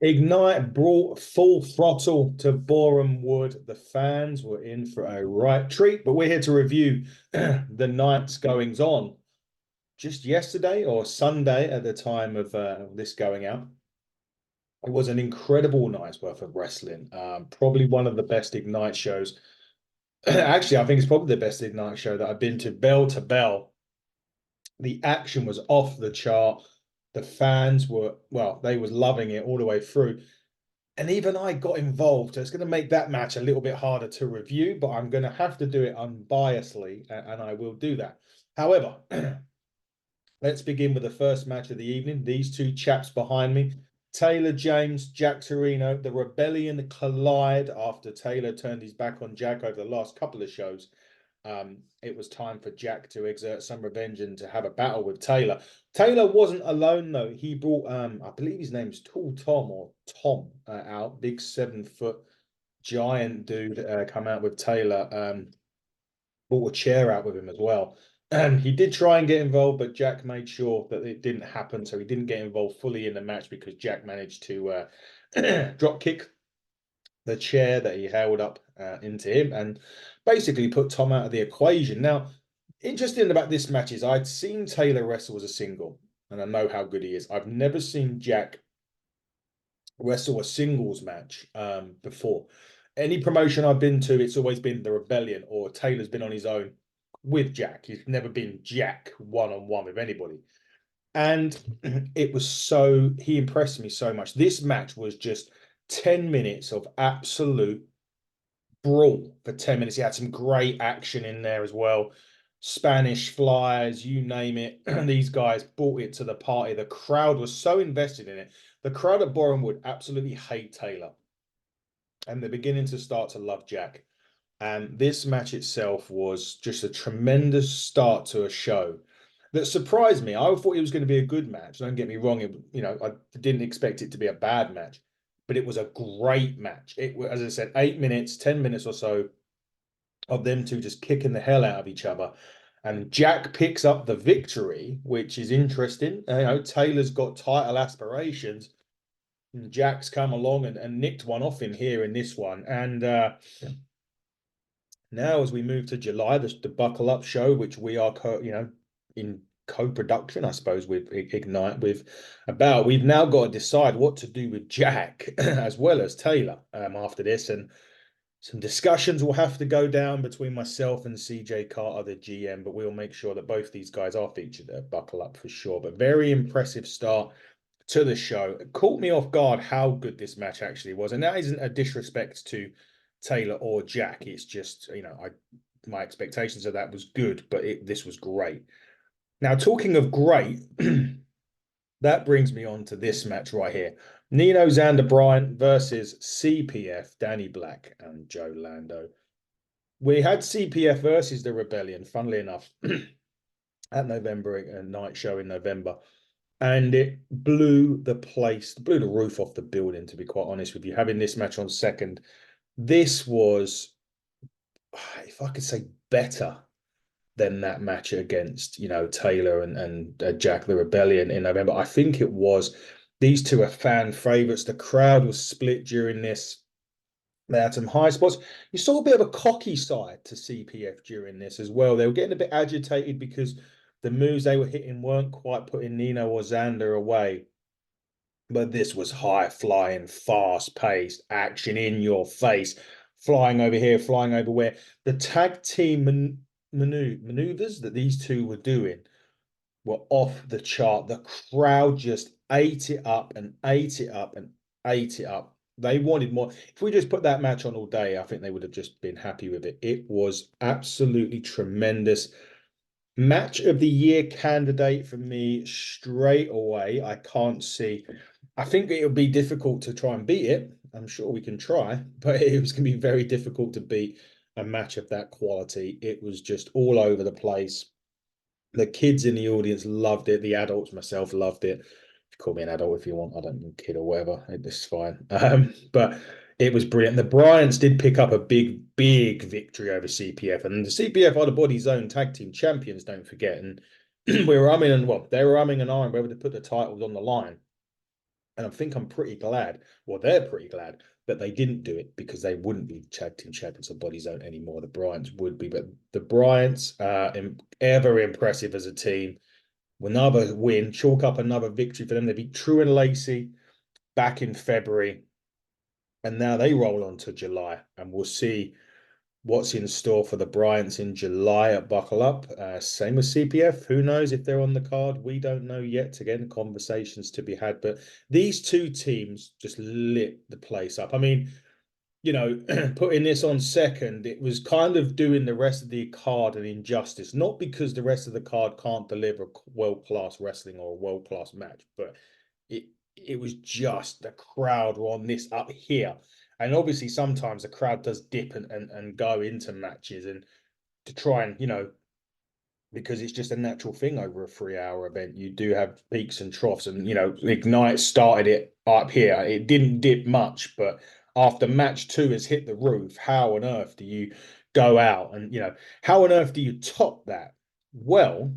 Ignite brought full throttle to Boreham Wood. The fans were in for a right treat, but we're here to review the night's goings on. Just yesterday or Sunday at the time of this going out, it was an incredible night's worth of wrestling. Probably one of the best Ignite shows. Actually, I think it's probably the best Ignite show that I've been to, bell to bell. The action was off the chart. The fans were, well, they was loving it all the way through. And even I got involved. So it's going to make that match a little bit harder to review, but I'm going to have to do it unbiasedly, and I will do that. However, let's begin with the first match of the evening. These two chaps behind me, Taylor James, Jack Toreno. The rebellion collide after Taylor turned his back on Jack over the last couple of shows. It was time for Jack to exert some revenge and to have a battle with Taylor. Taylor wasn't alone though. He brought, I believe his name's Tall Tom or Tom out, big 7 foot giant dude come out with Taylor. Brought a chair out with him as well. He did try and get involved, but Jack made sure that it didn't happen. So he didn't get involved fully in the match because Jack managed to drop kick the chair that he held up into him and basically put Tom out of the equation. Now, interesting about this match is I'd seen Taylor wrestle as a single, and I know how good he is. I've never seen Jack wrestle a singles match before. Any promotion I've been to, it's always been the Rebellion or Taylor's been on his own with Jack. He's never been Jack one-on-one with anybody. And it was so, he impressed me so much. This match was just 10 minutes of absolute brawl for 10 minutes. He had some great action in there as well. Spanish flyers, you name it. These guys brought it to the party. The crowd was so invested in it. The crowd at Boreham Wood absolutely hate Taylor. And they're beginning to start to love Jack. And this match itself was just a tremendous start to a show that surprised me. I thought it was going to be a good match. Don't get me wrong. I didn't expect it to be a bad match, but it was a great match. It was, as I said, 8 minutes, 10 minutes or so of them two just kicking the hell out of each other. And Jack picks up the victory, which is interesting. Taylor's got title aspirations. And Jack's come along and nicked one off him here in this one. And now, as we move to July, the Buckle Up show, which we are, in co-production, I suppose, with Ignite, we've now got to decide what to do with Jack as well as Taylor after this, and some discussions will have to go down between myself and CJ Carter, the GM, but we'll make sure that both these guys are featured at Buckle Up for sure. But very impressive start to the show. It caught me off guard how good this match actually was, and that isn't a disrespect to Taylor or Jack. It's just, my expectations of that was good, but this was great. Now, talking of great, that brings me on to this match right here. Nino Xander Bryant versus CPF, Danny Black and Joe Lando. We had CPF versus the Rebellion, funnily enough, at November, a night show in November. And it blew the roof off the building, to be quite honest with you. Having this match on second, this was, if I could say, better than that match against, Taylor and Jack the Rebellion in November. I think it was. These two are fan favorites. The crowd was split during this. They had some high spots. You saw a bit of a cocky side to CPF during this as well. They were getting a bit agitated because the moves they were hitting weren't quite putting Nino or Xander away. But this was high flying, fast paced action in your face, flying over here, flying over where. The tag team maneuvers that these two were doing were off the chart. The crowd just ate it up and ate it up and ate it up. They wanted more. If we just put that match on all day, I think they would have just been happy with it. It was absolutely tremendous. Match of the year candidate for me straight away. I can't see. I think it would be difficult to try and beat it. I'm sure we can try, but it was going to be very difficult to beat a match of that quality. It was just all over the place. The kids in the audience loved it. The adults, myself, loved it. Call me an adult if you want. I don't mean kid or whatever. It's fine. But it was brilliant. The Bryants did pick up a big, big victory over CPF. And the CPF are the Body Zone tag team champions, don't forget. And we were they were umming and ahhing whether to put the titles on the line. And I think I'm pretty glad, well, they're pretty glad that they didn't do it, because they wouldn't be tag team champions of Body Zone anymore. The Bryants would be, but the Bryants are ever impressive as a team. Another win, chalk up another victory for them. They beat Trew and Lacey back in February, and now they roll on to July, and we'll see what's in store for the Bryants in July at Buckle Up. Same with CPF. Who knows if they're on the card? We don't know yet. Again, conversations to be had. But these two teams just lit the place up. I mean, putting this on second, it was kind of doing the rest of the card an injustice. Not because the rest of the card can't deliver world-class wrestling or a world-class match, but it was just the crowd were on this up here. And obviously sometimes the crowd does dip and go into matches, and to try and, because it's just a natural thing over a 3-hour event. You do have peaks and troughs, and Ignite started it up here. It didn't dip much, but after match 2 has hit the roof, how on earth do you go out and how on earth do you top that? Well,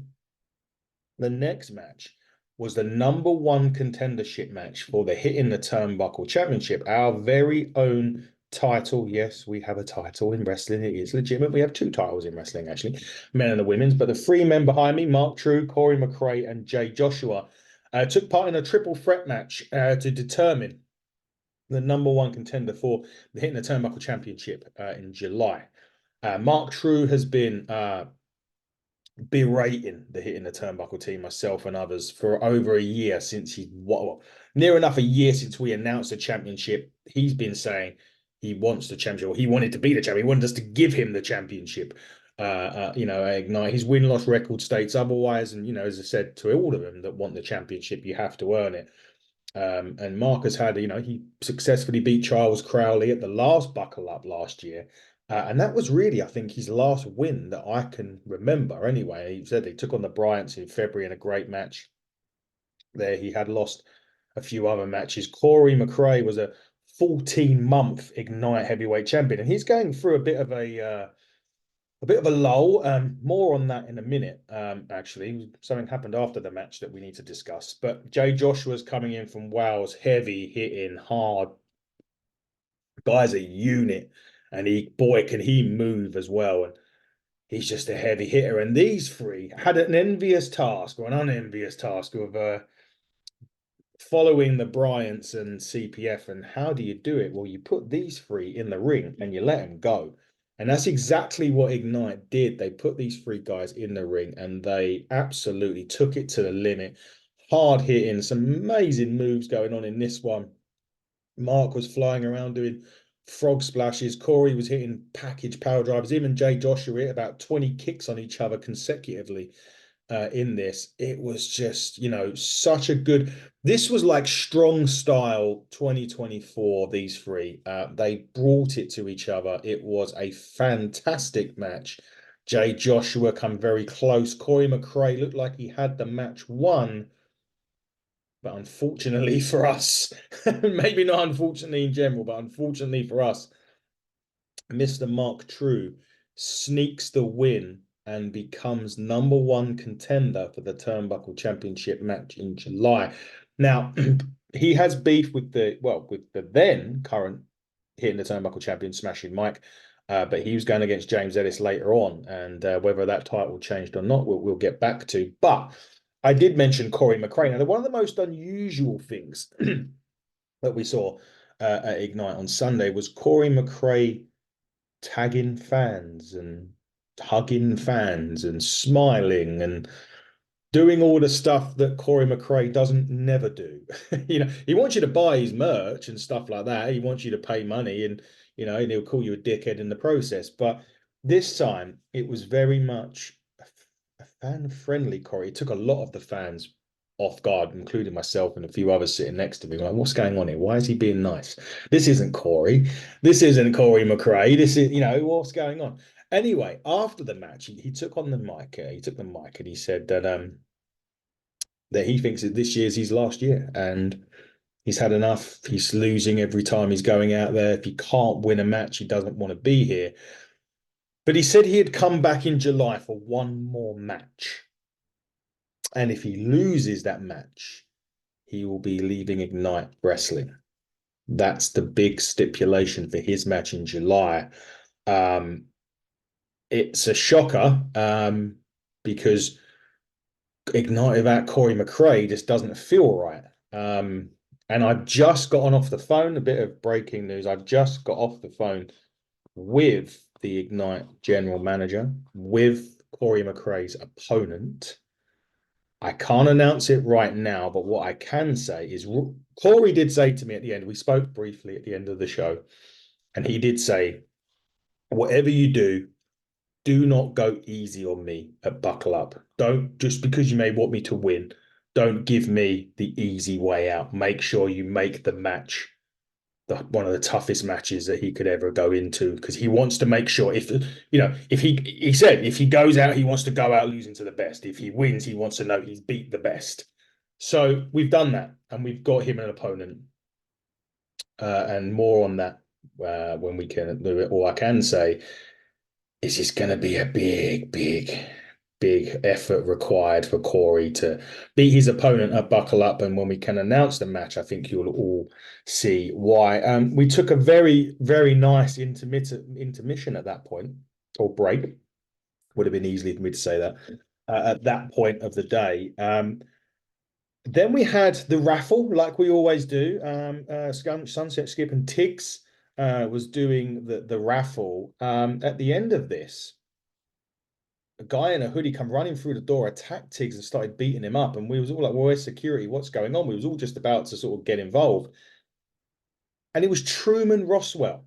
the next match was the #1 contendership match for the Hit in the Turnbuckle Championship, our very own title. Yes, we have a title in wrestling. It is legitimate. We have 2 titles in wrestling, actually, men and the women's. But the 3 men behind me, Mark Trew, Corey Mcrae, and Jay Joshua, took part in a triple threat match to determine the #1 contender for the Hit in the Turnbuckle Championship in July. Mark Trew has been berating the Hit in the Turnbuckle team, myself and others, for over a year, since near enough a year since we announced the championship. He's been saying he wants the championship, or he wanted to be the champion. He wanted us to give him the championship. Ignite. His win-loss record states otherwise, and as I said to all of them that want the championship, you have to earn it. And Mark has had, he successfully beat Charles Crowley at the last Buckle Up last year. And that was really, I think, his last win that I can remember anyway. He said they took on the Bryants in February in a great match there. He had lost a few other matches. Corey Mcrae was a 14-month Ignite heavyweight champion, and he's going through a bit of a lull. More on that in a minute. Actually, something happened after the match that we need to discuss. But Jay Joshua's coming in from Wales, heavy hitting, hard. Guy's a unit, and can he move as well? And he's just a heavy hitter. And these 3 had an envious task, or an unenvious task, of following the Bryants and CPF. And how do you do it? Well, you put these 3 in the ring and you let them go. And that's exactly what Ignite did. They put these 3 guys in the ring and they absolutely took it to the limit. Hard hitting, some amazing moves going on in this one. Mark was flying around doing frog splashes. Corey was hitting package power drivers. Even Jay Joshua hit about 20 kicks on each other consecutively in this. It was just, such a good. This was like strong style 2024, these 3. They brought it to each other. It was a fantastic match. Jay Joshua come very close. Corey Mcrae looked like he had the match won. But unfortunately for us, maybe not unfortunately in general, but unfortunately for us, Mr. Mark Trew sneaks the win and becomes #1 contender for the Turnbuckle Championship match in July. Now, he has beef with the then current Hit in the Turnbuckle champion, Smashing Mike, but he was going against James Ellis later on, and whether that title changed or not, we'll get back to. But I did mention Corey Mcrae. Now, one of the most unusual things that we saw at Ignite on Sunday was Corey Mcrae tagging fans and hugging fans and smiling and doing all the stuff that Corey Mcrae doesn't never do. He wants you to buy his merch and stuff like that. He wants you to pay money, and and he'll call you a dickhead in the process. But this time it was very much a fan-friendly Corey. It took a lot of the fans off guard, including myself and a few others sitting next to me. Like, what's going on here? Why is he being nice? This isn't Corey. This isn't Corey Mcrae. This is, what's going on? Anyway, after the match, he took on the mic. He took the mic and he said that he thinks that this year's his last year and he's had enough. He's losing every time he's going out there. If he can't win a match, he doesn't want to be here. But he said he had come back in July for one more match. And if he loses that match, he will be leaving Ignite Wrestling. That's the big stipulation for his match in July. It's a shocker because Ignite without Corey Mcrae just doesn't feel right. And I've just gotten off the phone, a bit of breaking news. I've just got off the phone with the Ignite general manager, with Corey Mcrae's opponent. I can't announce it right now, but what I can say is Corey did say to me at the end, we spoke briefly at the end of the show, and he did say, whatever you do not go easy on me at Buckle Up. Don't, just because you may want me to win, don't give me the easy way out. Make sure you make the match one of the toughest matches that he could ever go into, because he wants to make sure, if he said if he goes out, he wants to go out losing to the best. If he wins, he wants to know he's beat the best. So we've done that, and we've got him an opponent, and more on that when we can do it. All I can say is it's going to be a big effort required for Corey to beat his opponent at Buckle Up. And when we can announce the match, I think you'll all see why. We took a very, very nice intermission at that point, or break. Would have been easy for me to say that at that point of the day. Then we had the raffle, like we always do. Sunset Skip and Tiggs was doing the raffle. At the end of this, a guy in a hoodie come running through the door, attacked Tiggs and started beating him up. And we was all like, well, where's security? What's going on? We was all just about to sort of get involved. And it was Truman Roswell,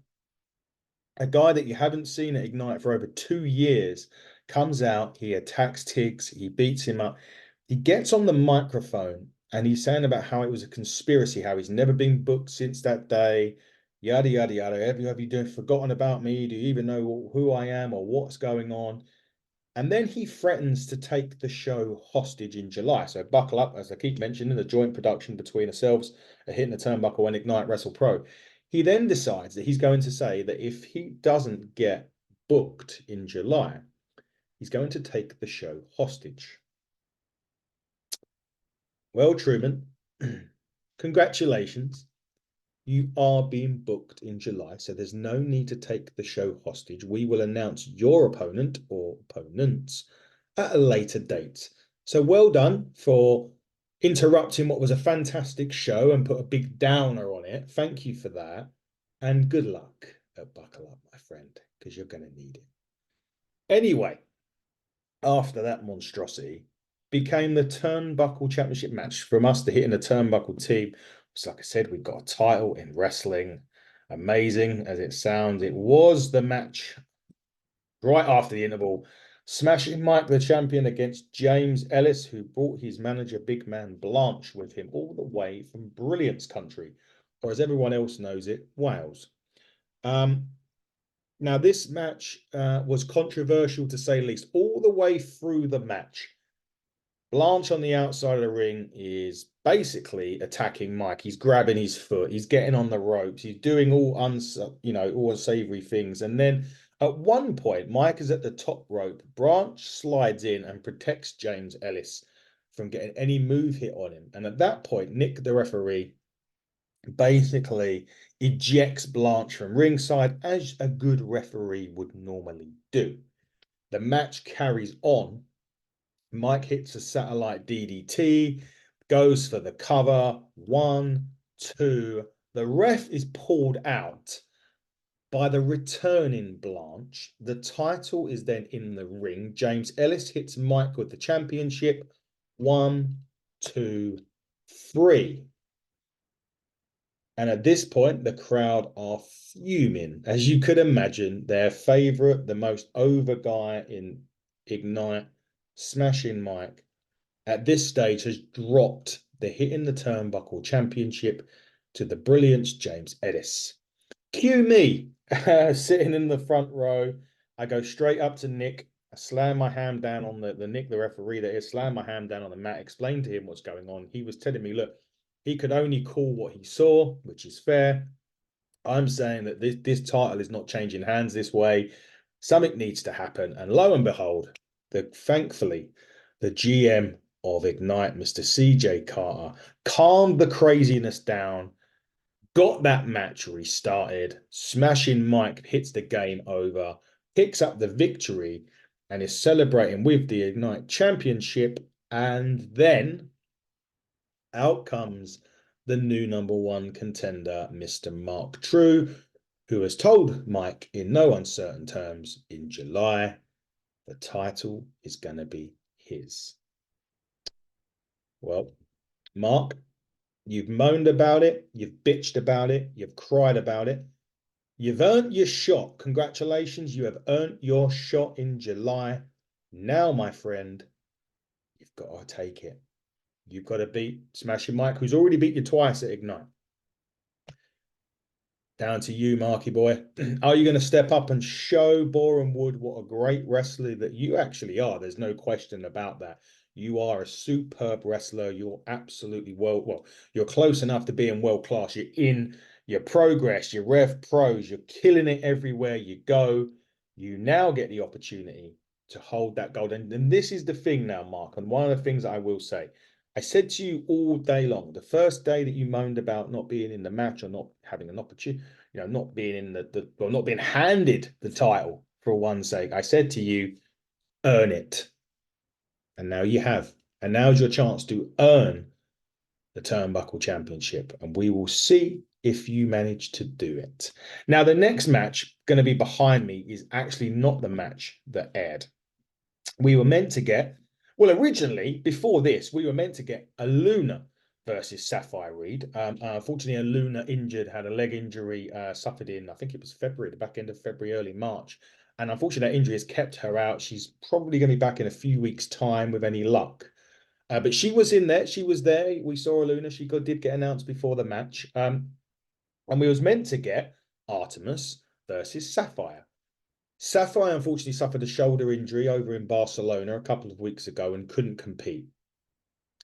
a guy that you haven't seen at Ignite for over 2 years, comes out, he attacks Tiggs, he beats him up. He gets on the microphone and he's saying about how it was a conspiracy, how he's never been booked since that day, yada, yada, yada. Have you forgotten about me? Do you even know who I am or what's going on? And then he threatens to take the show hostage in July. So Buckle Up, as I keep mentioning, the joint production between ourselves, a Hitting the Turnbuckle and Ignite Wrestle Pro. He then decides that he's going to say that if he doesn't get booked in July, he's going to take the show hostage. Well, Truman, congratulations. You are being booked in July, so there's no need to take the show hostage. We will announce your opponent or opponents at a later date. So well done for interrupting what was a fantastic show and put a big downer on it. Thank you for that. And good luck at Buckle Up, my friend, because you're going to need it. Anyway, after that monstrosity, became the Turnbuckle Championship match from us, the Hitting the Turnbuckle team. So like I said, we've got a title in wrestling. Amazing as it sounds, it was the match right after the interval. Smashing Mike, the champion, against James Ellis, who brought his manager, Big Man Blanche, with him all the way from Brilliance Country, or as everyone else knows it, Wales. Now, this match was controversial, to say the least. All the way through the match, Blanche on the outside of the ring is basically attacking Mike. He's grabbing his foot. He's getting on the ropes. He's doing all unsavory things. And then at one point, Mike is at the top rope. Blanche slides in and protects James Ellis from getting any move hit on him. And at that point, Nick, the referee, basically ejects Blanche from ringside, as a good referee would normally do. The match carries on. Mike hits a satellite DDT, goes for the cover. 1, 2. The ref is pulled out by the returning Blanche. The title is then in the ring. James Ellis hits Mike with the championship. 1, 2, 3. And at this point, the crowd are fuming. As you could imagine, their favorite, the most over guy in Ignite, Smashing Mike, at this stage has dropped the Hitting the Turnbuckle Championship to the Brilliance James Ellis. Cue me sitting in the front row. I go straight up to Nick. I slam my hand down on the Nick, the referee that is, slam my hand down on the mat, explain to him what's going on. He was telling me, look, he could only call what he saw, which is fair. I'm saying that this title is not changing hands this way. Something needs to happen. And lo and behold, thankfully, the GM of Ignite, Mr. CJ Carter, calmed the craziness down, got that match restarted. Smashing Mike hits the game over, picks up the victory, and is celebrating with the Ignite Championship. And then out comes the new #1 contender, Mr. Mark Trew, who has told Mike in no uncertain terms in July the title is going to be his. Well, Mark, you've moaned about it, you've bitched about it, you've cried about it. You've earned your shot. Congratulations, you have earned your shot in July. Now, my friend, you've got to take it. You've got to beat Smashing Mike, who's already beat you twice at Ignite. Down to you, Marky boy. Are you going to step up and show Boreham Wood what a great wrestler that you actually are? There's no question about that. You are a superb wrestler. You're absolutely well, you're close enough to being world class. You're in your progress, your Rev Pros, you're killing it everywhere you go. You now get the opportunity to hold that gold. And this is the thing now, Mark. And one of the things I will say, I said to you all day long, the first day that you moaned about not being in the match or not having an opportunity, not being in or not being handed the title for one's sake, I said to you, earn it. And now you have. And now's your chance to earn the Turnbuckle Championship. And we will see if you manage to do it. Now, the next match going to be behind me is actually not the match that aired. We were meant to get, well, originally, before this, we were meant to get a Luna versus Sapphire Reed. Unfortunately, Luna had a leg injury, suffered in, I think it was February, the back end of February, early March. And unfortunately, that injury has kept her out. She's probably going to be back in a few weeks' time with any luck. But she was in there. She was there. We saw Luna. She did get announced before the match. And we was meant to get Artemis versus Sapphire. Sapphire unfortunately suffered a shoulder injury over in Barcelona a couple of weeks ago and couldn't compete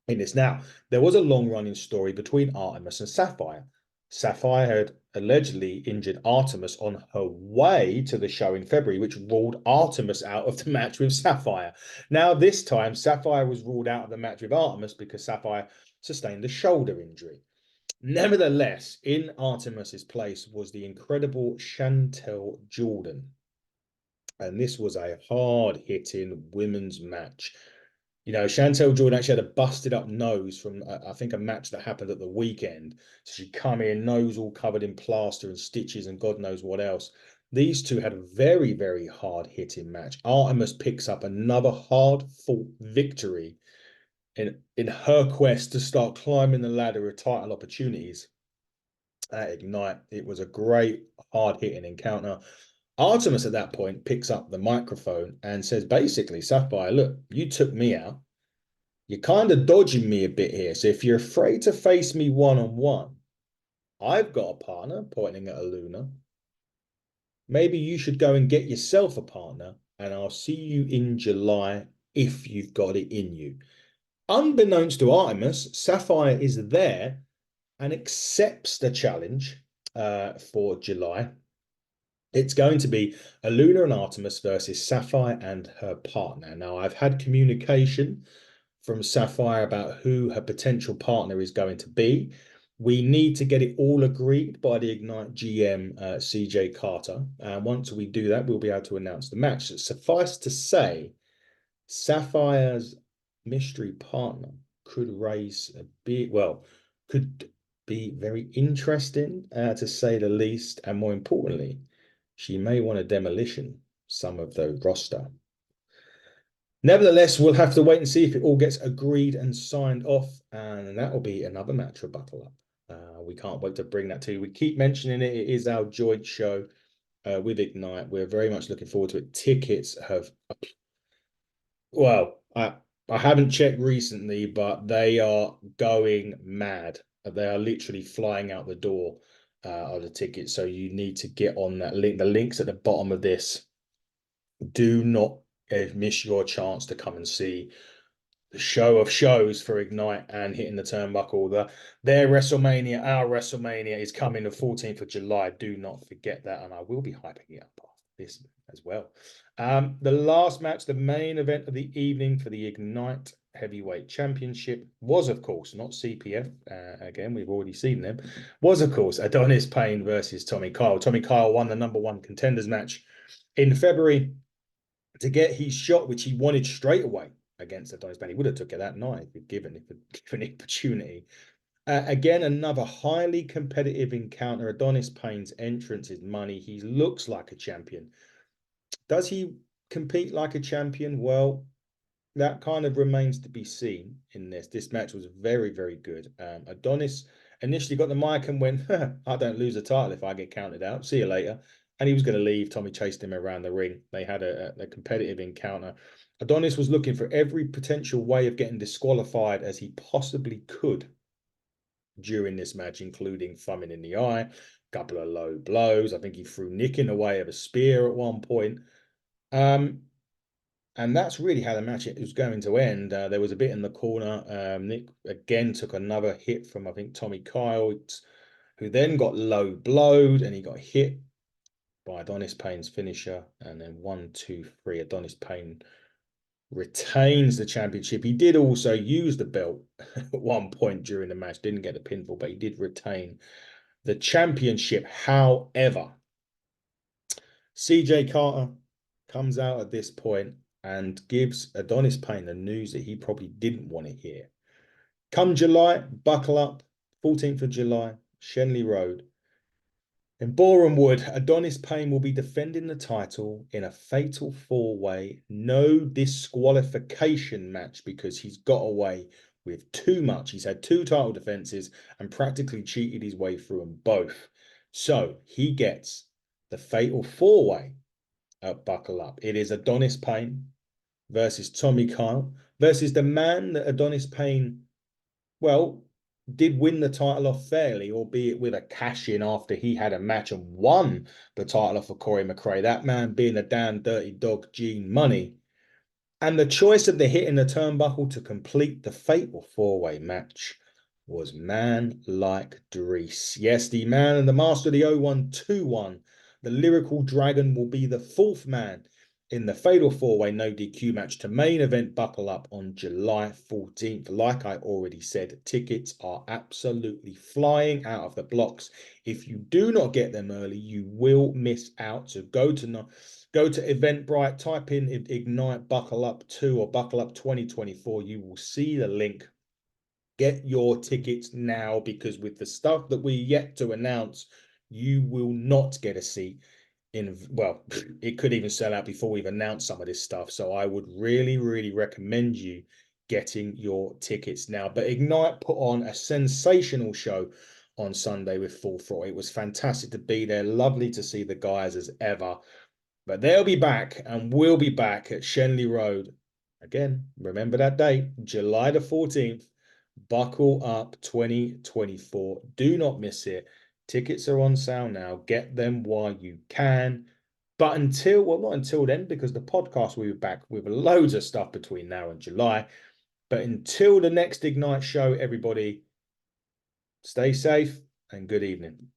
in this. Now, there was a long-running story between Artemis and Sapphire. Sapphire had allegedly injured Artemis on her way to the show in February, which ruled Artemis out of the match with Sapphire. Now, this time, Sapphire was ruled out of the match with Artemis because Sapphire sustained a shoulder injury. Nevertheless, in Artemis's place was the incredible Chantal Jordan. And this was a hard-hitting women's match. Chantal Jordan actually had a busted up nose from, I think, a match that happened at the weekend. So she come in, nose all covered in plaster and stitches and God knows what else. These two had a very, very hard-hitting match. Artemis picks up another hard-fought victory in her quest to start climbing the ladder of title opportunities at Ignite. It was a great, hard-hitting encounter. Artemis at that point picks up the microphone and says, basically, Sapphire, look, you took me out. You're kind of dodging me a bit here. So if you're afraid to face me one-on-one, I've got a partner, pointing at a Luna. Maybe you should go and get yourself a partner, and I'll see you in July if you've got it in you. Unbeknownst to Artemis, Sapphire is there and accepts the challenge for July. It's going to be a Luna and Artemis versus Sapphire and her partner. Now, I've had communication from Sapphire about who her potential partner is going to be. We need to get it all agreed by the Ignite GM, CJ Carter. And once we do that, we'll be able to announce the match. Suffice to say, Sapphire's mystery partner could raise a big, could be very interesting, to say the least. And more importantly, she may want to demolition some of the roster. Nevertheless, we'll have to wait and see if it all gets agreed and signed off, and that will be another match for Buckle Up. We can't wait to bring that to you. We keep mentioning it. It is our joint show with Ignite. We're very much looking forward to it. Tickets have, I haven't checked recently, but they are going mad. They are literally flying out the door of the tickets. So you need to get on that link. The link's at the bottom of this. Do not miss your chance to come and see the show of shows for Ignite and Hitting the Turnbuckle. Their WrestleMania, our WrestleMania, is coming the 14th of July. Do not forget that, and I will be hyping it up after this as well. The last match, the main event of the evening for the Ignite Heavyweight Championship was, of course, not CPF. Again, we've already seen them. Was, of course, Adonis Payne versus Tommy Kyle. Tommy Kyle won the #1 contenders match in February to get his shot, which he wanted straight away against Adonis Payne. He would have took it that night if given the opportunity. Again, another highly competitive encounter. Adonis Payne's entrance is money. He looks like a champion. Does he compete like a champion? Well, that kind of remains to be seen in this. This match was very, very good. Adonis initially got the mic and went, I don't lose a title if I get counted out. See you later. And he was going to leave. Tommy chased him around the ring. They had a competitive encounter. Adonis was looking for every potential way of getting disqualified as he possibly could during this match, including thumbing in the eye, a couple of low blows. I think he threw Nick in the way of a spear at one point. And that's really how the match was going to end. There was a bit in the corner. Nick again took another hit from, I think, Tommy Kyle, who then got low blowed and he got hit by Adonis Payne's finisher. And then 1, 2, 3, Adonis Payne retains the championship. He did also use the belt at one point during the match. Didn't get the pinfall, but he did retain the championship. However, CJ Carter comes out at this point and gives Adonis Payne the news that he probably didn't want to hear. Come July, buckle up, 14th of July, Shenley Road. In Boreham Wood, Adonis Payne will be defending the title in a fatal four-way, no disqualification match because he's got away with too much. He's had 2 title defenses and practically cheated his way through them both. So he gets the fatal four-way at Buckle Up. It is Adonis Payne versus Tommy Kyle versus the man that Adonis Payne, well, did win the title off fairly, albeit with a cash-in after he had a match and won the title off of Corey Mcrae. That man being a damn dirty dog, Gene Money. And the choice of the hit in the turnbuckle to complete the fatal four-way match was man like Dries. Yes, the man and the master of the 0121. The lyrical dragon will be the 4th man in the fatal four-way no DQ match to main event Buckle Up on July 14th. Like I already said, tickets are absolutely flying out of the blocks. If you do not get them early, you will miss out. So go to Eventbrite, type in Ignite Buckle Up 2 or Buckle Up 2024. You will see the link. Get your tickets now because with the stuff that we're yet to announce, you will not get a seat. Well, it could even sell out before we've announced some of this stuff. So I would really, really recommend you getting your tickets now. But Ignite put on a sensational show on Sunday with Full Throttle. It was fantastic to be there. Lovely to see the guys as ever. But they'll be back and we'll be back at Shenley Road. Again, remember that date, July the 14th. Buckle Up 2024. Do not miss it. Tickets are on sale now. Get them while you can. But until, well, not until then, because the podcast will be back with loads of stuff between now and July. But until the next Ignite show, everybody, stay safe and good evening.